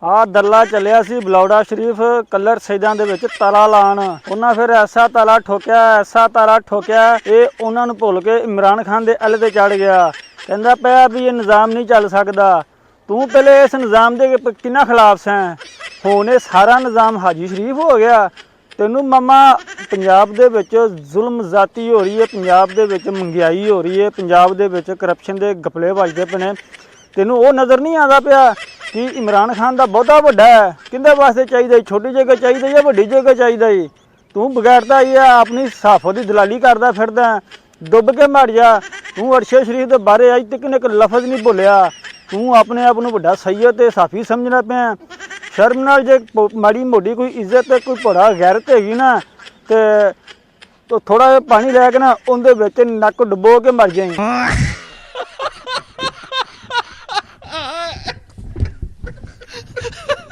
ਆ ਦੱਲਾ ਚੱਲਿਆ ਸੀ ਬਲੌੜਾ ਸ਼ਰੀਫ ਕਲਰ ਸੈਦਾਂ ਦੇ ਵਿੱਚ ਤਾਲਾ ਲਾਣ। ਉਹਨਾਂ ਫਿਰ ਐਸਾ ਤਾਲਾ ਠੋਕਿਆ ਇਹ ਉਹਨਾਂ ਨੂੰ ਭੁੱਲ ਕੇ ਇਮਰਾਨ ਖਾਨ ਦੇ ਅਲ ਤੇ ਚੜ ਗਿਆ। ਕਹਿੰਦਾ ਪਿਆ ਵੀ ਇਹ ਨਿਜ਼ਾਮ ਨਹੀਂ ਚੱਲ ਸਕਦਾ। ਤੂੰ ਪਹਿਲੇ ਇਸ ਨਿਜ਼ਾਮ ਦੇ ਕਿੰਨਾ ਖਿਲਾਫ ਸੈਂ, ਹੁਣ ਇਹ ਸਾਰਾ ਨਿਜ਼ਾਮ ਹਾਜੀ ਸ਼ਰੀਫ ਹੋ ਗਿਆ। ਤੈਨੂੰ ਮਾਮਾ ਪੰਜਾਬ ਦੇ ਵਿੱਚ ਜ਼ੁਲਮ ਜ਼ਾਤੀ ਹੋ ਰਹੀ ਹੈ, ਪੰਜਾਬ ਦੇ ਵਿੱਚ ਮਹਿੰਗਾਈ ਹੋ ਰਹੀ ਹੈ, ਪੰਜਾਬ ਦੇ ਵਿੱਚ ਕਰਪਸ਼ਨ ਦੇ ਗਪਲੇ ਵੱਜਦੇ ਪਏ ਨੇ। ਤੈਨੂੰ ਉਹ ਨਜ਼ਰ ਨਹੀਂ ਆਉਂਦਾ ਪਿਆ ਕਿ ਇਮਰਾਨ ਖਾਨ ਦਾ ਬਹੁਤਾ ਵੱਡਾ ਹੈ, ਕਿਹਦੇ ਵਾਸਤੇ ਚਾਹੀਦਾ, ਛੋਟੀ ਜਗ੍ਹਾ ਚਾਹੀਦੀ ਜਾਂ ਵੱਡੀ ਜਗ੍ਹਾ ਚਾਹੀਦਾ? ਤੂੰ ਬਗੈਰਤਾ ਇਹ ਆਪਣੀ ਸਾਫੋ ਦੀ ਦਲਾਲੀ ਕਰਦਾ ਫਿਰਦਾ, ਡੁੱਬ ਕੇ ਮਰ ਜਾ। ਤੂੰ ਅਰਸ਼ਦ ਸ਼ਰੀਫ ਦੇ ਬਾਰੇ ਅੱਜ ਤੱਕ ਇੱਕ ਲਫ਼ਜ਼ ਨਹੀਂ ਬੋਲਿਆ। ਤੂੰ ਆਪਣੇ ਆਪ ਨੂੰ ਵੱਡਾ ਸੈਯਦ ਤੇ ਸਾਫੀ ਸਮਝਣਾ ਪਿਆ। ਸ਼ਰਮ ਨਾਲ ਜੇ ਮਾੜੀ ਮੋਟੀ ਕੋਈ ਇੱਜ਼ਤ ਤੇ ਕੋਈ ਭੋੜਾ ਗੈਰਤ ਹੈਗੀ ਨਾ ਤੇ ਥੋੜਾ ਜਿਹਾ ਪਾਣੀ ਲੈ ਕੇ ਨਾ ਉਹਦੇ ਵਿੱਚ ਨੱਕ ਡੁਬੋ ਕੇ ਮਰ ਜਾਈਂ।